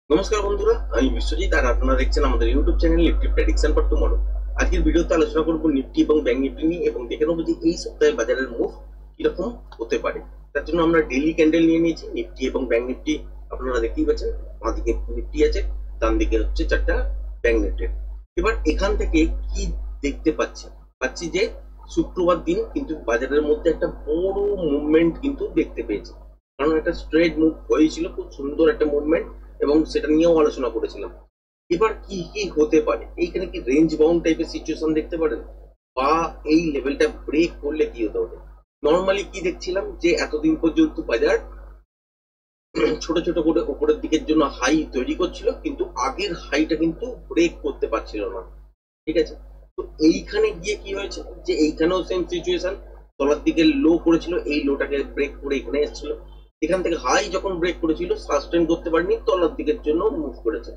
নমস্কার বন্ধুরা, আমি বিশ্বজিৎ আর আপনারা দেখছেন আমাদের YouTube channel Nifty prediction for tomorrow. আজকের ভিডিওতে আলোচনা করব নিফটি এবং ব্যাংক নিফটি নিয়ে এবং দেখে নেবো যে এই সপ্তাহে বাজারের মুভ কিরকম হতে পারে। তার জন্য আমরা ডেইলি ক্যান্ডেল নিয়ে নিয়েছি নিফটি এবং ব্যাংক নিফটি। আপনারা দেখতেই পাচ্ছেন, বাঁ দিকে নিফটি আছে, ডান দিকে হচ্ছে চারটা ব্যাংক নিফটি। এবার এখান থেকে কি দেখতে পাচ্ছি যে শুক্রবার দিন কিন্তু বাজারের মধ্যে একটা বড় মুভমেন্ট কিন্তু দেখতে পেয়েছি, কারণ একটা স্ট্রেট মুভ হয়েছিল, খুব সুন্দর একটা মুভমেন্ট, এবং সেটা নিয়েও আলোচনা করেছিলাম। এবার কি কি হতে পারে, এইখানে কি রেঞ্জ বাউন্ড টাইপের সিচুয়েশন দেখতে পারেন, বা এই লেভেলটা ব্রেক করলে কি হতে পারে। নর্মালি কি দেখছিলাম যে এতদিন পর্যন্ত বাজার ছোট ছোট করে উপরের দিকের জন্য হাই তৈরি করছিল, কিন্তু আগের হাইটা কিন্তু ব্রেক করতে পারছিল না। ঠিক আছে, তো এইখানে গিয়ে কি হয়েছে যে এইখানেও সেম সিচুয়েশন, তলার দিকে লো করেছিল, এই লোটাকে ব্রেক করে এখানে এসেছিল, এখান থেকে হাই যখন ব্রেক করেছিল সাস্টেন করতে পারেনি, তলার দিকের জন্য মুভ করেছে।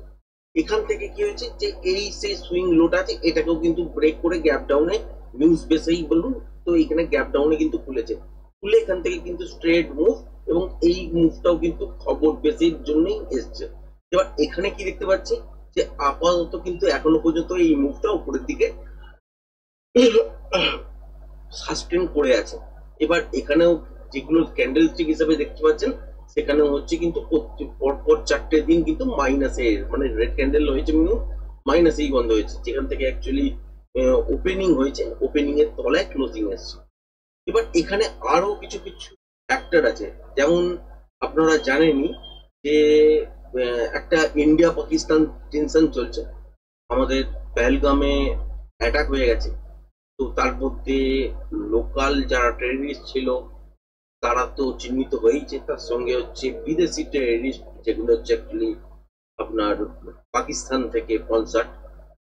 এখান থেকে কি হয়েছে যে এই যে সুইং লোটা আছে এটাকেও কিন্তু ব্রেক করে গ্যাপ ডাউনে, নিউজ বেসেই বলুন, তো এখানে গ্যাপ ডাউনে কিন্তু খুলেছে, খুলে এখান থেকে কিন্তু স্ট্রেট মুভ, এবং এই মুভটাও কিন্তু খবর বেসের জন্যই এসছে। এবার এখানে কি দেখতে পাচ্ছি যে আপাতত কিন্তু এখনো পর্যন্ত এই মুভটা উপরের দিকে সাস্টেন করে আছে। এবার এখানেও যেগুলো ক্যান্ডেল স্টিক হিসাবে দেখতে পাচ্ছেন, সেখানেও হচ্ছে কিন্তু পরপর চারটে দিন কিন্তু মাইনাসে, মানে রেড ক্যান্ডেল হয়েছে, মিনিমাম মাইনাসেই বন্ধ হয়েছে, যেখান থেকে অ্যাকচুয়ালি ওপেনিং হয়েছে, ওপেনিং এর তলায় ক্লোজিং এসছে। এবার এখানে আরো কিছু কিছু ফ্যাক্টর আছে, যেমন আপনারা জানেনই যে একটা ইন্ডিয়া পাকিস্তান টেনশন চলছে, আমাদের পেহেলগামে অ্যাটাক হয়ে গেছে, তো তার মধ্যে লোকাল যারা টেররিস্ট ছিল তারা তো চিহ্নিত হয়েছে, তার সঙ্গে হচ্ছে বিদেশি টেররিস্ট যেগুলো হচ্ছে অ্যাকচুয়ালি আপনার পাকিস্তান থেকে কনসার্ট,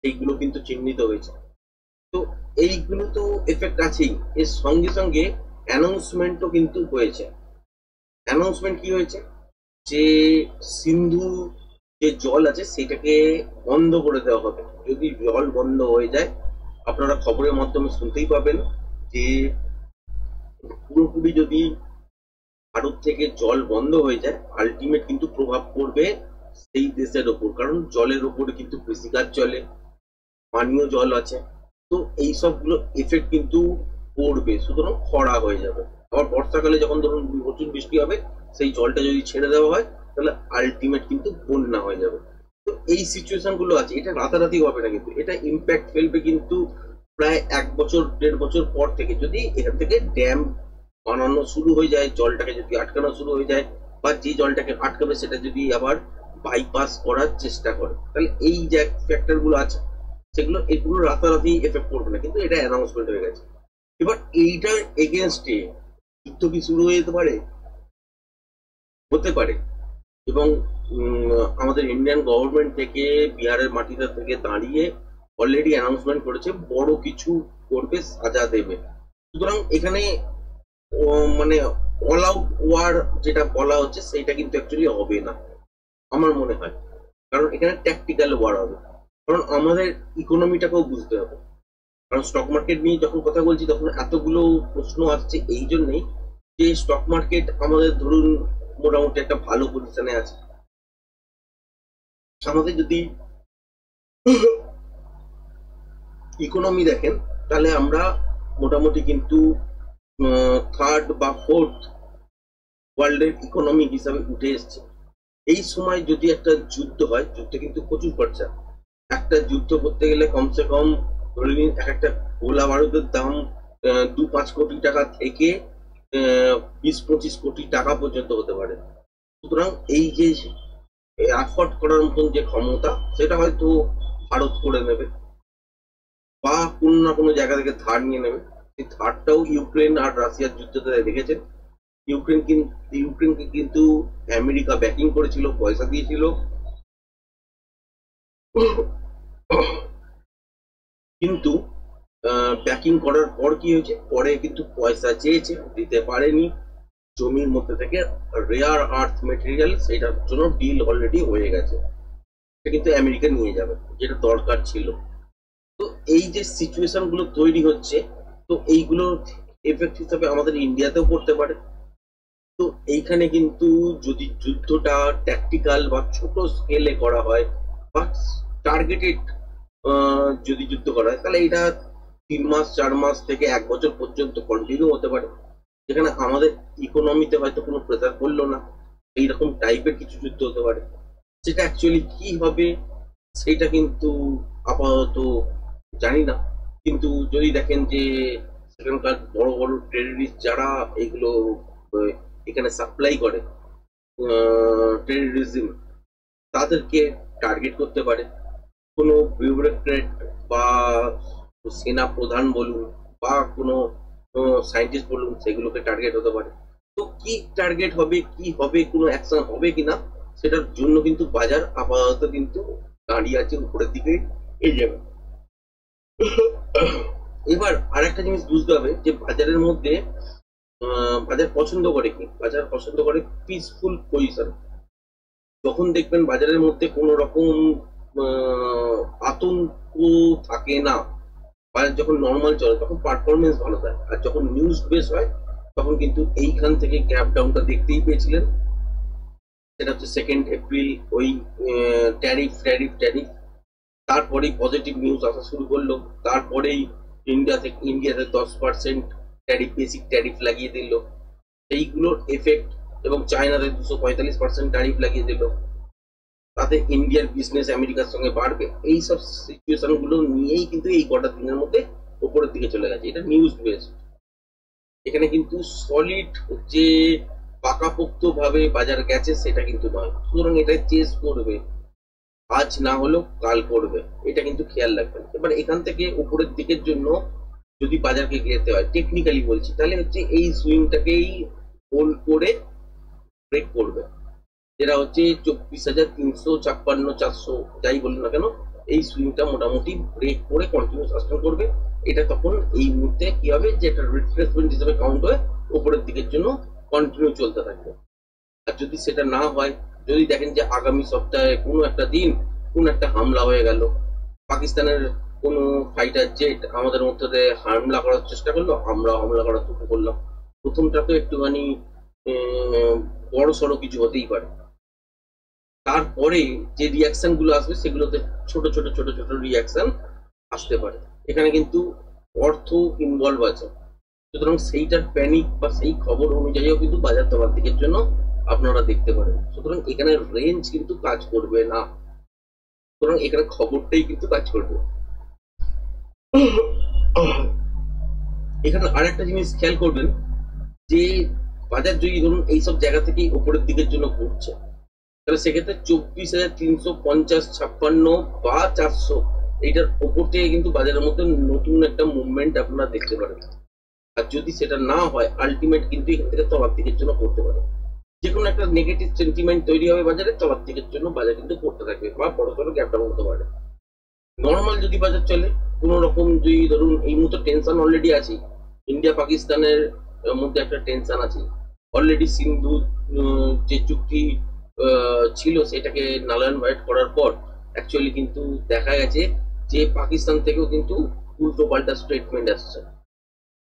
এইগুলো কিন্তু চিহ্নিত হয়েছে। তো এইগুলো তো এফেক্ট আছেই, এর সঙ্গে সঙ্গে অ্যানাউন্সমেন্টও কিন্তু হয়েছে। অ্যানাউন্সমেন্ট কি হয়েছে যে সিন্ধু যে জল আছে সেটাকে বন্ধ করে দেওয়া হবে। যদি জল বন্ধ হয়ে যায়, আপনারা খবরের মাধ্যমে শুনতেই পাবেন যে পুরোপুরি যদি ভারত থেকে জল বন্ধ হয়ে যায়, আলটিমেট কিন্তু প্রভাব পড়বে সেই দেশের ওপর, কারণ জলের ওপরে কিন্তু কৃষিকাজ চলে, পানীয় জল আছে, তো এই সবগুলো এফেক্ট কিন্তু পড়বে, সুতরাং খরা হয়ে যাবে। আবার বর্ষাকালে যখন ধরুন প্রচুর বৃষ্টি হবে, সেই জলটা যদি ছেড়ে দেওয়া হয় তাহলে আলটিমেট কিন্তু বন্যা হয়ে যাবে। তো এই সিচুয়েশন গুলো আছে, এটা রাতারাতি হবে না, কিন্তু এটা ইম্প্যাক্ট ফেলবে কিন্তু প্রায় 1 বছর 1.5 বছর পর থেকে, যদি এখান থেকে ড্যাম বানানো শুরু হয়ে যায়, জলটাকে যদি আটকানো শুরু হয়ে যায়, বা যে জলটাকে আটকাবে সেটা যদি আবার বাইপাস করার চেষ্টা করে, তাহলে এই যে ফ্যাক্টর গুলো আছে সেগুলো, এগুলো রাতারাতি এফেক্ট করবে না, কিন্তু এটা অ্যানাউন্সমেন্ট হয়ে গেছে। এবার এইটার এগেনস্টে যুদ্ধ কি শুরু হয়ে যেতে পারে, হতে পারে। এবং আমাদের ইন্ডিয়ান গভর্নমেন্ট থেকে বিহারের মাটিতে থেকে দাঁড়িয়ে অলরেডি অ্যানাউন্সমেন্ট করেছে বড় কিছু করবে, সাজা দেবে। সুতরাং এখানে মানে অল আউট ওয়ার যেটা বলা হচ্ছে সেটা কিন্তু অ্যাকচুয়ালি হবে না আমার মনে হয়, কারণ এখানে ট্যাকটিক্যাল ওয়ার হবে, কারণ আমাদের ইকোনমিটাকেও বুঝতে হবে। কারণ স্টক মার্কেট নিয়ে যখন কথা বলছি তখন এতগুলো প্রশ্ন আসছে এই জন্যই যে স্টক মার্কেট আমাদের ধরুন মোটামুটি একটা ভালো পজিশনে আছে, আমাদের যদি ইকোনমি দেখেন তাহলে আমরা মোটামুটি কিন্তু থার্ড বা ফোর্থ ওয়ার্ল্ডের ইকোনমি হিসাবে উঠে এসছে। এই সময় যদি একটা যুদ্ধ হয়, যুদ্ধে কিন্তু প্রচুর খরচা, একটা যুদ্ধ করতে গেলে কমসে কম ধরে নিন এক একটা গোলা বারুদের দাম 2-5 কোটি টাকা থেকে 20-25 কোটি টাকা পর্যন্ত হতে পারে। সুতরাং এই যে অ্যাফোর্ড করার মতন যে ক্ষমতা, সেটা হয়তো ভারত করে নেবে, বা কোনো না কোনো জায়গা থেকে ধার নিয়ে নেবে। এই ধারটাও ইউক্রেন আর রাশিয়ার যুদ্ধতে দেখেছেন, ইউক্রেনকে কিন্তু আমেরিকা ব্যাকিং করেছিল, পয়সা দিয়েছিল, কিন্তু ব্যাকিং করার পর কি হয়েছে, পরে কিন্তু পয়সা চেয়েছে, দিতে পারেনি। জমির মধ্যে থেকে রেয়ার আর্থ মেটেরিয়াল, সেটার জন্য ডিল অলরেডি হয়ে গেছে, সেটা কিন্তু আমেরিকা নিয়ে যাবে, যেটা দরকার ছিল। তো এই যে সিচুয়েশন গুলো তৈরি হচ্ছে, তো এইগুলো এফেক্ট হিসাবে আমাদের ইন্ডিয়াতেও পড়তে পারে। তো এইখানে কিন্তু যদি যুদ্ধটা ট্যাকটিক্যাল বা ছোট স্কেলে করা হয় বা টার্গেটেড যদি যুদ্ধ করা হয়, তাহলে এটা 3 মাস 4 মাস থেকে 1 বছর পর্যন্ত কন্টিনিউ হতে পারে, যেখানে আমাদের ইকোনমিতে হয়তো কোনো প্রেসার পড়লো না। এইরকম টাইপের কিছু যুদ্ধ হতে পারে। সেটা অ্যাকচুয়ালি কি হবে সেটা কিন্তু আপাতত জানি না। কিন্তু যদি দেখেন যে সেখানকার বড় বড় টেররিস্ট যারা এগুলো আহ, এখানে সাপ্লাই করে টেররিজম, তাদেরকে টার্গেট করতে পারে। কোনো বিউরোক্রেট বা সেনা প্রধান বলুন বা কোনো সায়েন্টিস্ট বলুন, সেগুলোকে টার্গেট হতে পারে। তো কি টার্গেট হবে, কি হবে, কোনো অ্যাকশন হবে কিনা, সেটার জন্য কিন্তু বাজার আপাতত কিন্তু দাঁড়িয়ে আছে উপরের দিকে এই যাবে। এবার আরেকটা জিনিস বুঝতে হবে যে বাজারের মধ্যে বাজার পছন্দ করে কি, বাজার পছন্দ করে পিসফুল পজিশন। যখন দেখবেন বাজারের মধ্যে কোনো রকম আতঙ্ক থাকে না, বাজার যখন নর্মাল চলে তখন পারফরমেন্স ভালো থাকে। আর যখন নিউজ বেস হয় তখন কিন্তু এইখান থেকে গ্যাপ ডাউনটা দেখতেই পেয়েছিলেন। সেটা হচ্ছে 2 এপ্রিল, ওই ট্যারিফ ট্যারিফ ট্যারিফ, তারপরেই পজিটিভ নিউজ আসা শুরু করলো। তারপরেই ইন্ডিয়াতে 10% ট্যারিফ, বেসিক ট্যারিফ লাগিয়ে দিল, সেইগুলোর এফেক্ট। এবং চায়নাতে 245% ট্যারিফ লাগিয়ে দিল, তাতে ইন্ডিয়ার বিজনেস আমেরিকার সঙ্গে বাড়বে। এই সব সিচুয়েশন গুলো নিয়েই কিন্তু এই কটা দিনের মধ্যে উপরের দিকে চলে গেছে। এটা নিউজ বেসড। এখানে কিন্তু সলিড যে পাকাপোক্ত ভাবে বাজার গেছে সেটা কিন্তু নয়, সুতরাং এটা চেস করবে, আজ না হলেও কাল করবে, এটা কিন্তু খেয়াল রাখবেন। এবার এখান থেকে উপরের দিকের জন্য যদি বাজারকে যেতে হয়, টেকনিক্যালি বলছি, তাহলে হচ্ছে এই সুইংটাকেই হোল্ড করে ব্রেক করবে, যেটা হচ্ছে 24,356 400, যাই বলুন না কেন, এই সুইংটা মোটামুটি ব্রেক করে কন্টিনিউ সাস্টেন করবে। এটা তখন এই মুহূর্তে কি হবে যে একটা রিট্রেসমেন্ট হিসেবে কাউন্ট হয়ে উপরের দিকের জন্য কন্টিনিউ চলতে থাকবে। আর যদি সেটা না হয়, যদি দেখেন যে আগামী সপ্তাহে কোনো একটা দিন কোন একটা হামলা হয়ে গেল, পাকিস্তানের কোনো ফাইটার জেট আমাদের মধ্যে হামলা করার চেষ্টা করলো, আমরা হামলা করার চেষ্টা করলাম, প্রথমটা তো একটুখানি বড় সড়ো কিছু হতেই পারে। তারপরে যে রিয়াকশন গুলো আসবে সেগুলোতে ছোট ছোট ছোট ছোট রিয়াকশন আসতে পারে। এখানে কিন্তু অর্থ ইনভলভ আছে, সুতরাং সেইটার প্যানিক বা সেই খবর অনুযায়ীও কিন্তু বাজার তলার দিকের জন্য আপনারা দেখতে পারেন। সুতরাং এখানে রেঞ্জ কিন্তু কাজ করবে না, সুতরাং এখানে খবরটাই কিন্তু কাজ করবে। এখানে আর একটা জিনিস খেয়াল করবেন যে বাজার যদি ধরুন এইসব জায়গা থেকেই উপরের দিকের জন্য ঘুরছে, তাহলে সেক্ষেত্রে 24,350 56 বা 400, এইটার ওপর থেকে কিন্তু বাজারের মধ্যে নতুন একটা মুভমেন্ট আপনারা দেখতে পারেন। আর যদি সেটা না হয়, আলটিমেট কিন্তু এখান থেকে তলার দিকের জন্য করতে পারে, যে কোনো একটা নেগেটিভ সেন্টিমেন্ট তৈরি হবে বাজারে, তলার দিকের জন্য বাজার কিন্তু করতে থাকবে বা বড় সড়ো গ্যাপ ডাউন হতে পারে। নর্মাল যদি বাজার চলে, কোনো রকম যদি ধরুন এই মুহূর্তে টেনশন অলরেডি আছে, ইন্ডিয়া পাকিস্তানের মধ্যে একটা টেনশন আছে অলরেডি। সিন্ধু যে চুক্তি ছিল সেটাকে নালায়ন ভয়েড করার পর অ্যাকচুয়ালি কিন্তু দেখা গেছে যে পাকিস্তান থেকেও কিন্তু উল্টো পাল্টা স্টেটমেন্ট আসছে,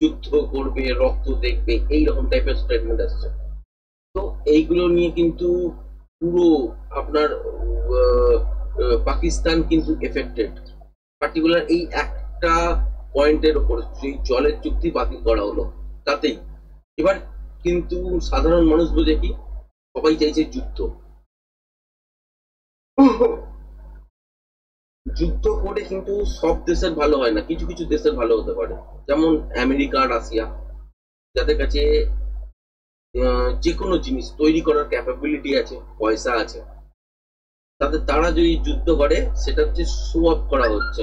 যুদ্ধ করবে, রক্ত দেখবে, এইরকম টাইপের স্টেটমেন্ট আসছে। তো এইগুলো নিয়ে কিন্তু পুরো আপনার পাকিস্তান কিন্তু এফেক্টেড, পার্টিকুলার এই একটা পয়েন্টের উপর, সেই জলের চুক্তি বাতিল করা হলো তাতেই। এবার কিন্তু সাধারণ মানুষ বোঝে কি, সবাই চাইছে যুদ্ধ। যুদ্ধ করে কিন্তু সব দেশের ভালো হয় না, কিছু কিছু দেশের ভালো হতে পারে, যেমন আমেরিকা, রাশিয়া, যাদের কাছে যে কোনো জিনিস তৈরি করার ক্যাপাবিলিটি আছে, পয়সা আছে, তারা যদি যুদ্ধ করে সেটা হচ্ছে শো অফ করা হচ্ছে।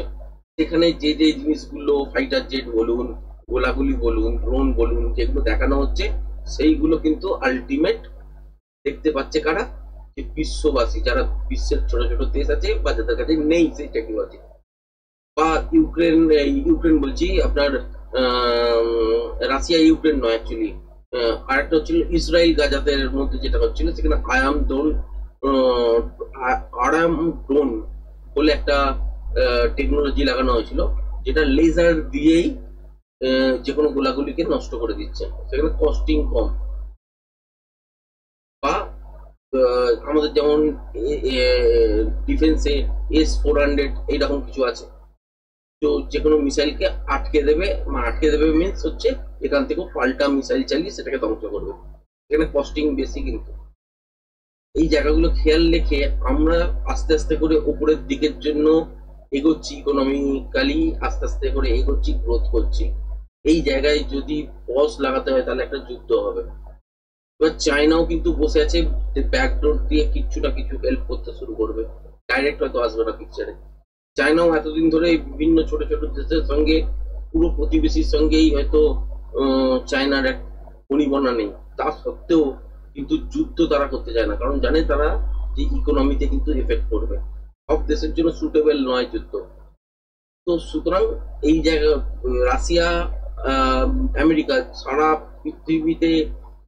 সেখানে যে যে জিনিসগুলো ফাইটার জেট বলুন, গোলাগুলি বলুন, ড্রোন বলুন, যেগুলো দেখানো হচ্ছে সেইগুলো কিন্তু আলটিমেট দেখতে পাচ্ছে কারা, যে বিশ্ববাসী, যারা বিশ্বের ছোট ছোট দেশ আছে বা যাদের কাছে নেই সেই টেকনোলজি। বা ইউক্রেন, ইউক্রেন বলছি আপনার, রাশিয়া ইউক্রেন নয় অ্যাকচুয়ালি, আরেকটা হচ্ছিল ইসরায়েল গাজাদের মধ্যে যেটা হচ্ছিল, সেখানে আরাম ড্রোন বলে একটা টেকনোলজি লাগানো হয়েছিল, যেটা লেজার দিয়েই যে কোনো গোলাগুলিকে নষ্ট করে দিচ্ছে, সেখানে কস্টিং কম। আমাদের যেমন ডিফেন্সে S-400 এইরকম কিছু আছে, তো যে কোনো মিসাইলকে আটকে দেবে, আটকে দেবে মিন্স হচ্ছে এখান থেকে পাল্টা মিসাইল চালিয়ে সেটাকে ধ্বংস করবে। এখানে কস্টিং বেশি, কিন্তু এই জায়গাগুলো খেয়াল রেখে আমরা আস্তে আস্তে করে উপরের দিকের জন্য এগোচ্ছি, ইকোনমিক্যালি আস্তে আস্তে করে এগোচ্ছি, গ্রোথ করছি। এই জায়গায় যদি পজ লাগাতে হয় তাহলে একটা যুদ্ধ হবে। এবার চায়নাও কিন্তু বসে আছে, ব্যাকডোর দিয়ে কিছু না কিছু হেল্প করতে শুরু করবে, ডাইরেক্ট হয়তো আসবে না পিকচারে। চায়নাও এতদিন ধরে বিভিন্ন ছোট ছোট দেশের সঙ্গে, পুরো প্রতিবেশীর সঙ্গেই হয়তো চায়নার এক বনিবনা নেই, তা সত্ত্বেও কিন্তু যুদ্ধ তারা করতে চায় না, কারণ জানে তারা যে ইকোনমিতে কিন্তু এফেক্ট করবে, সব দেশের জন্য সুটেবল নয় যুদ্ধ। তো সুতরাং এই জায়গা রাশিয়া, আমেরিকা সারা পৃথিবীতে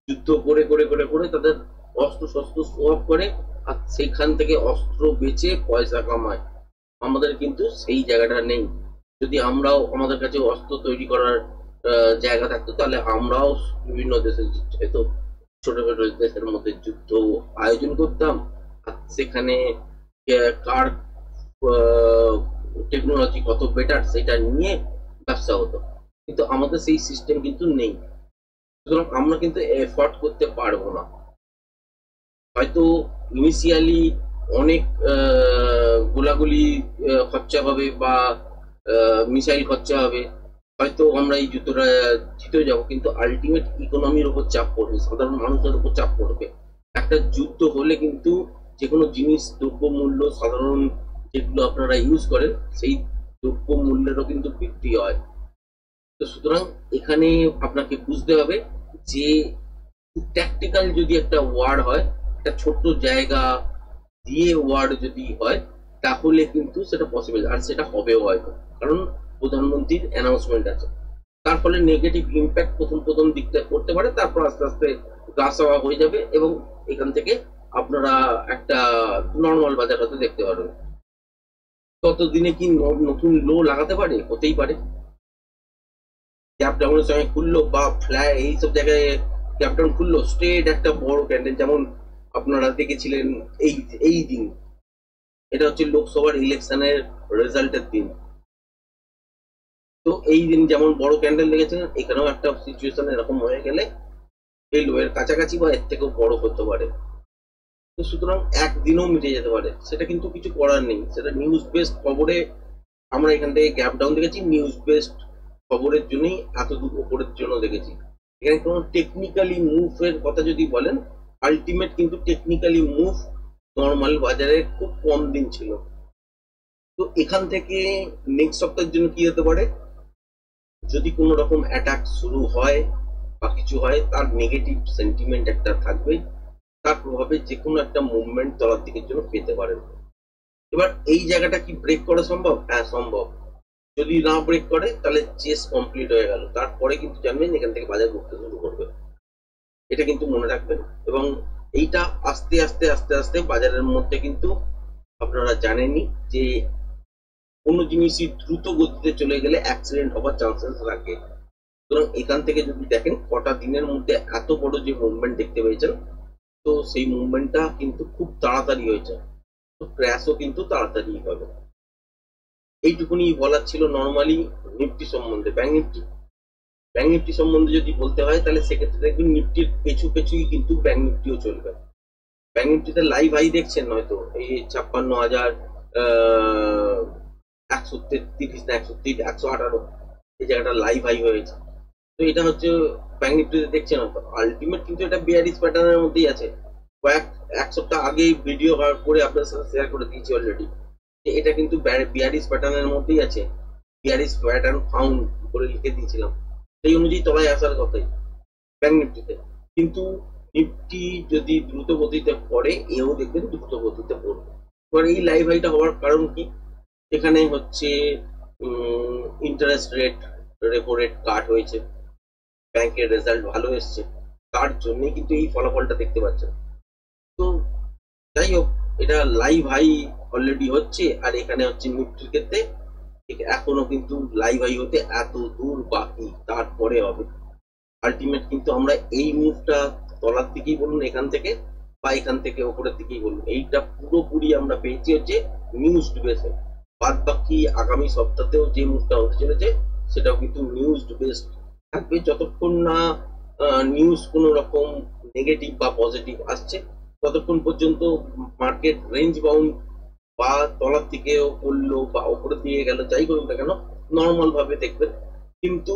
যুদ্ধ করে করে করে করে তাদের অস্ত্র শস্ত্র সোয়াপ করে, আর সেখান থেকে অস্ত্র বেচে পয়সা কামায়। আমাদের কিন্তু সেই জায়গাটা নেই। যদি আমরাও আমাদের কাছে অস্ত্র তৈরি করার জায়গা থাকতো তাহলে আমরাও বিভিন্ন দেশের হয়তো ছোট ছোট দেশের মধ্যে যুদ্ধ আয়োজন করতাম, আর সেখানে কার টেকনোলজি কত বেটার সেটা নিয়ে ব্যবসা হতো, কিন্তু আমাদের সেই সিস্টেম কিন্তু নেই। সুতরাং আমরা কিন্তু এফোর্ড করতে পারবো না। হয়তো ইনিশিয়ালি অনেক গোলাগুলি খরচা হবে বা মিসাইল খরচা হবে, হয়তো আমরা এই যুদ্ধটা জিতে যাবো, কিন্তু আলটিমেট ইকোনমির উপর চাপ পড়বে, সাধারণ মানুষের উপর চাপ পড়বে। একটা যুদ্ধ হলে কিন্তু যে কোনো জিনিস দ্রব্য মূল্য, সাধারণ যেগুলো আপনারা ইউজ করেন সেই দ্রব্য মূল্যেরও কিন্তু বৃদ্ধি হয়। তো সুতরাং এখানে আপনাকে বুঝতে হবে যে ট্যাকটিক্যাল যদি একটা ওয়ার হয়, একটা ছোট্ট জায়গা দিয়ে ওয়ার যদি হয় তাহলে কিন্তু সেটা পসিবল, আর সেটা হবেও হয়তো, কারণ প্রধানমন্ত্রীর অ্যানাউন্সমেন্ট আছে। তার ফলে নেগেটিভ ইম্প্যাক্ট প্রথম প্রথম দিকটা করতে পারে, তারপর আস্তে আস্তে গা সওয়া হয়ে যাবে এবং এখান থেকে আপনারা একটা নর্মাল বাজার হয়তো দেখতে পারবেন। ততদিনে কি নতুন লো লাগাতে পারে? হতেই পারে। গ্যাপ ডাউনের সঙ্গে খুললো বা ফ্ল্যাট এইসব জায়গায় গ্যাপ ডাউন খুললো, স্ট্রেট একটা বড় ক্যান্ডেল, যেমন আপনারা দেখেছিলেন এই এই দিন, এটা হচ্ছে লোকসভার ইলেকশনের রেজাল্টের দিন। তো এই দিন যেমন বড় ক্যান্ডেল দেখেছেন, এখানেও একটা সিচুয়েশন এরকম হয়ে গেলে এই লো এর কাছাকাছি বা এর থেকেও বড় হতে পারে। তো সুতরাং একদিনও মিটে যেতে পারে, সেটা কিন্তু কিছু করার নেই, সেটা নিউজ বেসড খবরে আমরা এখান থেকে গ্যাপ ডাউন দেখেছি, নিউজ বেসড খবরের জন্যই এত দূর উপরের জন্য দেখেছি। এখানে কোনো টেকনিক্যালি মুভের কথা যদি বলেন, আলটিমেট কিন্তু টেকনিক্যালি মুভ নর্মাল বাজারে খুব কম দিন ছিল। তো এখান থেকে নেক্সট সপ্তাহের জন্য কি হতে পারে, যদি কোনো রকম অ্যাটাক শুরু হয় বা কিছু হয়, তার নেগেটিভ সেন্টিমেন্ট একটা থাকবে, তার প্রভাবে যে কোনো একটা মুভমেন্ট তলার দিকের জন্য পেতে পারেন। এবার এই জায়গাটা কি ব্রেক করা সম্ভব? হ্যাঁ সম্ভব। যদি না ব্রেক করে তাহলে চেস কমপ্লিট হয়ে গেল, তারপরে কিন্তু জানবেন এখান থেকে বাজার ঘুরতে শুরু করবে, এটা কিন্তু মনে রাখবেন। এবং এইটা আস্তে আস্তে আস্তে আস্তে বাজারের মধ্যে কিন্তু আপনারা জানেনই যে কোনো জিনিসই দ্রুত গতিতে চলে গেলে অ্যাক্সিডেন্ট হওয়ার চান্সেস থাকে। সুতরাং এখান থেকে যদি দেখেন কটা দিনের মধ্যে এত বড় যে মুভমেন্ট দেখতে পেয়েছেন, তো সেই মুভমেন্টটা কিন্তু খুব তাড়াতাড়ি হয়েছে, তো ক্র্যাশও কিন্তু তাড়াতাড়ি হবে। এইটুকুনি বলার ছিল নর্মালি নিফটি সম্বন্ধে। ব্যাংক নিফটি সম্বন্ধে যদি বলতে হয় তাহলে সেক্ষেত্রে দেখবেন নিফটির পেছু পেছুই কিন্তু ব্যাংক নিফটিও চলবে। ব্যাংক নিফটিতে লাইভ হাই দেখছেন হয়তো এই 56,000 133 না 118 এই জায়গাটা লাইভ হাই হয়েছে। তো এটা হচ্ছে ব্যাংক নিফটিতে দেখছেন হয়তো, আলটিমেট কিন্তু এটা বিয়ারিশ প্যাটার্নের মধ্যেই আছে। এক সপ্তাহ আগেই ভিডিও করে আপনার সাথে শেয়ার করে দিয়েছি অলরেডি, এটা কিন্তু বিয়ারিশ প্যাটার্নের মধ্যেই আছে, বিয়ারিশ প্যাটার্ন ফাউন্ড করে লিখে দিয়েছিলাম, সেই অনুযায়ী তলায় আসার কথাই ব্যাংক নিফটিতে। কিন্তু নিফটি যদি দ্রুত গতিতে পড়ে, এও দেখবেন দ্রুত গতিতে পড়বে। এবার এই লাইভ হাইটা হওয়ার কারণ কি? এখানে হচ্ছে ইন্টারেস্ট রেট, রেপো রেট কাট হয়েছে, ব্যাংকের রেজাল্ট ভালো এসছে, তার জন্যই কিন্তু এই ফলাফলটা দেখতে পাচ্ছেন। তো যাই হোক, এটা লাইভ হাই অলরেডি হচ্ছে, আর এখানে হচ্ছে নিফটির ক্ষেত্রে এখনো কিন্তু লাইভ হাই হতে এত দূর বাকি, তারপরে হবে। আলটিমেট কিন্তু আমরা এই মুভটা তলার দিকেই বলুন এখান থেকে, বা বা এখান থেকে ওপরের দিকেই বলুন, এইটা পুরোপুরি আমরা পেয়েছি হচ্ছে নিউজ বেসে। বাদ বাকি আগামী সপ্তাহেও যে মুভটা হতে চলেছে সেটাও কিন্তু নিউজ বেসড থাকবে, যতক্ষণ না নিউজ কোনো রকম নেগেটিভ বা পজিটিভ আসছে ততক্ষণ পর্যন্ত মার্কেট রেঞ্জ বাউন্ড বা তলার দিকেও পড়লো বা উপরের দিকে গেল, যাই করুন না কেন নর্মাল ভাবে দেখবেন। কিন্তু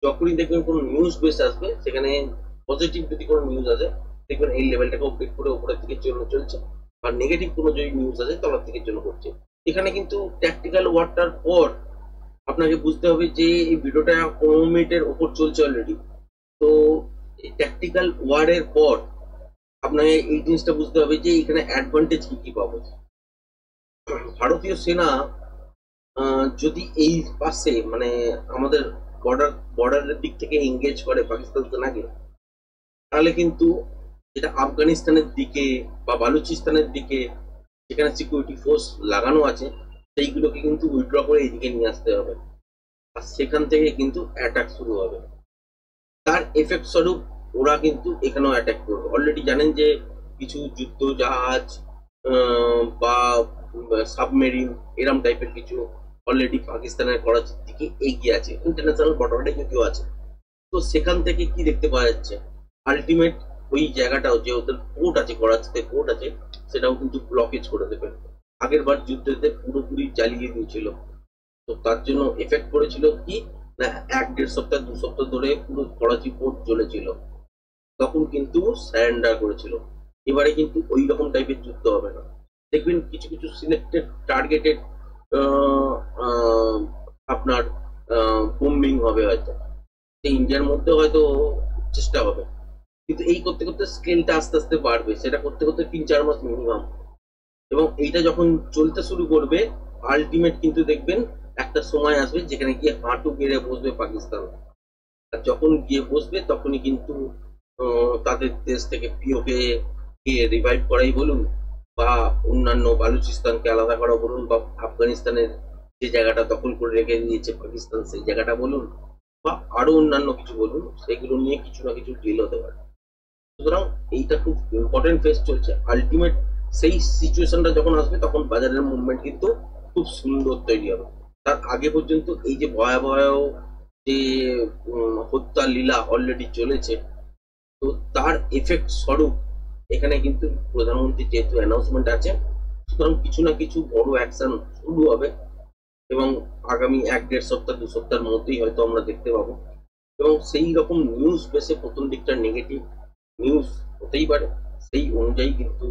যখনই দেখবেন কোনো নিউজ বেস আসবে, সেখানে পজিটিভ যদি কোনো নিউজ আসে দেখবেন এই লেভেলটাকে ব্রেক করে উপরের দিকের জন্য চলছে, আর নেগেটিভ কোনো যদি নিউজ আসে তলার দিকের জন্য করছে। এখানে কিন্তু ট্যাকটিক্যাল ওয়ার্ডটার পর আপনাকে বুঝতে হবে যে এই ভিডিওটা 15 মিনিটের ওপর চলছে অলরেডি। তো এই ট্যাকটিক্যাল ওয়ার্ডের পর আপনাকে এই জিনিসটা বুঝতে হবে যে এখানে অ্যাডভান্টেজ কি কি পাবো। ভারতীয় সেনা যদি এই পাশে মানে আমাদের বর্ডারের দিক থেকে এঙ্গেজ করে পাকিস্তান সেনাকে, তাহলে কিন্তু যেটা আফগানিস্তানের দিকে বা বালুচিস্তানের দিকে যেখানে সিকিউরিটি ফোর্স লাগানো আছে সেইগুলোকে কিন্তু উইথড্র করে এইদিকে নিয়ে আসতে হবে, আর সেখান থেকে কিন্তু অ্যাটাক শুরু হবে। তার এফেক্ট স্বরূপ ওরা কিন্তু এখানেও অ্যাটাক করবে। অলরেডি জানেন যে কিছু যুদ্ধ জাহাজ বা সাবমেরিন এরম টাইপের কিছু অলরেডি পাকিস্তানের করাচির দিকে এগিয়ে আছে, ইন্টারন্যাশনাল বর্ডারে যদিও আছে। তো সেখান থেকে কি দেখতে পাওয়া যাচ্ছে, আলটিমেট ওই জায়গাটাও যে ওদের পোর্ট আছে, করাচিতে পোর্ট আছে, সেটাও কিন্তু ব্লকেজ করে দেবে। আগের বার যুদ্ধতে পুরোপুরি জ্বালিয়ে দিয়েছিল। তো তার জন্য এফেক্ট করেছিল কি না, 1-1.5 সপ্তাহ 2 সপ্তাহ ধরে পুরো করাচি পোর্ট জ্বলেছিল, তখন কিন্তু স্যারেন্ডার করেছিল। এবারে কিন্তু ওই রকম টাইপের যুদ্ধ হবে না। দেখবেন কিছু কিছু সিলেক্টেড টার্গেটেড আপনার বোম্বিং হবে হয়তো, সেই ইন্ডিয়ার মধ্যে হয়তো চেষ্টা হবে, কিন্তু এই করতে করতে স্কেলটা আস্তে আস্তে বাড়বে, সেটা করতে করতে 3-4 মাস মিনিমাম। এবং এইটা যখন চলতে শুরু করবে আলটিমেট কিন্তু দেখবেন একটা সময় আসবে যেখানে গিয়ে হাঁটু গেড়ে বসবে পাকিস্তান। আর যখন গিয়ে বসবে তখনই কিন্তু তাদের দেশ থেকে পিওকে কে রিভাইভ করাই বলুন, বা অন্যান্য বালুচিস্তানকে আলাদা করা বলুন, বা আফগানিস্তানের যে জায়গাটা দখল করে রেখে দিয়েছে পাকিস্তান সেই জায়গাটা বলুন, বা আরো অন্যান্য কিছু বলুন, সেগুলো নিয়ে কিছু না কিছু ডিল হতে পারে। সুতরাং এইটা খুব ইম্পর্টেন্ট ফেজ চলছে। আলটিমেট সেই সিচুয়েশনটা যখন আসবে তখন বাজারের মুভমেন্ট কিন্তু খুব সুন্দর তৈরি হবে। তার আগে পর্যন্ত এই যে ভয়াবহ যে হত্যা লীলা অলরেডি চলেছে, তো তার এফেক্ট স্বরূপ এখানে কিন্তু প্রধানমন্ত্রী যেহেতু অ্যানাউন্সমেন্ট আছে, সুতরাং কিছু না কিছু বড় অ্যাকশন শুরু হবে এবং আগামী 1-1.5 সপ্তাহ 2 সপ্তাহের মধ্যেই হয়তো আমরা দেখতে পাবো। এবং সেই রকম নিউজ বেসে প্রথম দিকটা নেগেটিভ নিউজ হতেই পারে, সেই অনুযায়ী কিন্তু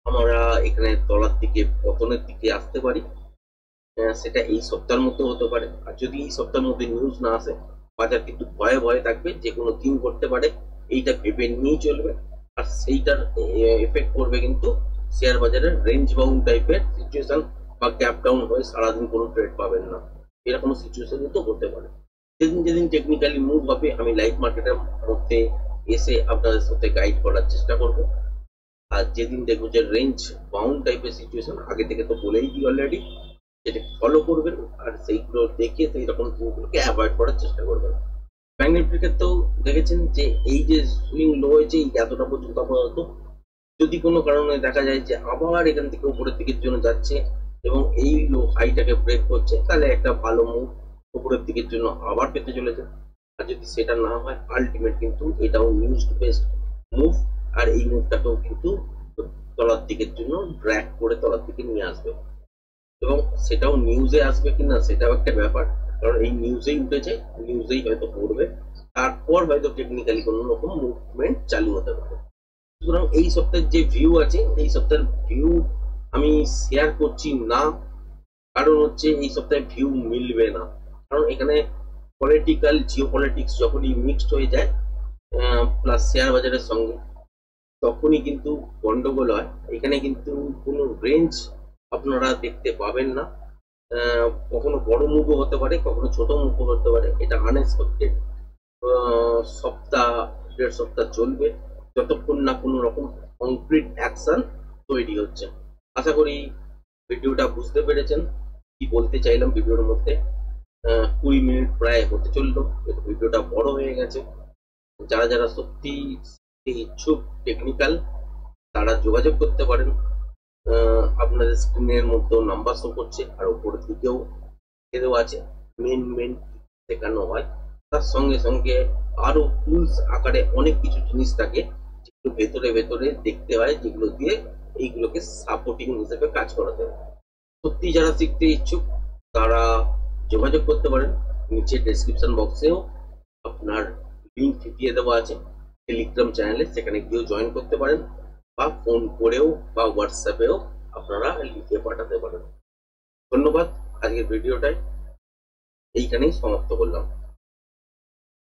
আমরা এখানে তলার দিকে পতনের দিকে আসতে পারি। সেটা এই সপ্তাহের মধ্যে হতে পারে, আর যদি এই সপ্তাহের মধ্যে নিউজ না আসে বাজার কিন্তু ভয়ে ভয়ে থাকবে, যে কোনো দিন করতে পারে, এইটা ভেবে নিয়েই চলবে। আর সেইটার এফেক্ট করবে কিন্তু শেয়ার বাজারের রেঞ্জ বাউন্ড টাইপের সিচুয়েশন, বা গ্যাপ ডাউন হয়ে সারাদিন কোনো ট্রেড পাবেন না, এরকম সিচুয়েশন কিন্তু হতে পারে। যেদিন যেদিন টেকনিক্যালি মুভ হবে আমি লাইভ মার্কেটের মধ্যে এসে আপনাদের সাথে গাইড করার চেষ্টা করব। আর যেদিন দেখবো যে রেঞ্জ বাউন্ড টাইপের সিচুয়েশন, আগে থেকে তো বলেই দিই অলরেডি, যেটা ফলো করবেন আর সেইগুলো দেখে সেই রকম জিনিসগুলোকে অ্যাভয়েড করার চেষ্টা করবেন। ব্যাংক নিফটির ক্ষেত্রেও দেখেছেন যে এই যে সুইং লো হয়েছে এই এতটা পর্যন্ত আপাতত, যদি কোনো কারণে দেখা যায় যে আবার এখান থেকে উপরের দিকের জন্য যাচ্ছে এবং এই লো হাইটাকে ব্রেক করছে, তাহলে একটা ভালো মুভ উপরের দিকের জন্য আবার পেতে চলেছে। আর যদি সেটা না হয় আলটিমেট কিন্তু এটাও নিউজ বেসড মুভ, আর এই মুভটাকেও কিন্তু তলার দিকের জন্য ড্র্যাগ করে তলার দিকে নিয়ে আসবে। এবং সেটাও নিউজে আসবে কিনা সেটাও একটা ব্যাপার, কারণ এই নিউজেই উঠেছে, নিউজেই হয়তো পড়বে, তারপর হয়তো টেকনিক্যালি কোনো রকম মুভমেন্ট চালু হতে পারে। সুতরাং এই সপ্তাহের যে ভিউ আছে, এই সপ্তাহের ভিউ আমি শেয়ার করছি না, কারণ হচ্ছে এই সপ্তাহে ভিউ মিলবে না। কারণ এখানে পলিটিক্যাল জিও পলিটিক্স যখনই মিক্সড হয়ে যায় প্লাস শেয়ার বাজারের সঙ্গে, তখনই কিন্তু গন্ডগোল হয়। এখানে কিন্তু কোনো রেঞ্জ আপনারা দেখতে পাবেন না, কখনো বড় মুভও হতে পারে, কখনো ছোট মুভও হতে পারে, এটা আনএক্সপেক্টেড সপ্তাহ 1.5 সপ্তাহ চলবে, যতক্ষণ না কোনো রকম কংক্রিট অ্যাকশন তৈরি হচ্ছে। আশা করি ভিডিওটা বুঝতে পেরেছেন কি বলতে চাইলাম ভিডিওর মধ্যে। 20 মিনিট প্রায় হতে চললো, ভিডিওটা বড় হয়ে গেছে। যারা যারা সত্যি ইচ্ছুক টেকনিক্যাল তারা যোগাযোগ করতে পারেন। আপনাদের স্ক্রিনের মধ্যেও নাম্বার শো করছে, আর উপরের দিকেও দেওয়া আছে। মেন শেখানো হয়, তার সঙ্গে সঙ্গে আরো টুলস আকারে অনেক কিছু জিনিস থাকে যেগুলো ভেতরে ভেতরে দেখতে হয়, যেগুলো দিয়ে এইগুলোকে সাপোর্টিং হিসেবে কাজ করাতে হয়। সত্যি যারা শিখতে ইচ্ছুক তারা যোগাযোগ করতে পারেন। নিচে ডেসক্রিপশন বক্সেও আপনার লিঙ্ক দিয়ে দেওয়া আছে টেলিগ্রাম চ্যানেলে, সেখানে গিয়েও জয়েন করতে পারেন, বা ফোন করেও বা হোয়াটসঅ্যাপেও আপনারা লিখে পাঠাতে পারেন। ধন্যবাদ। আজকের ভিডিওটাই এইখানেই সমাপ্ত করলাম।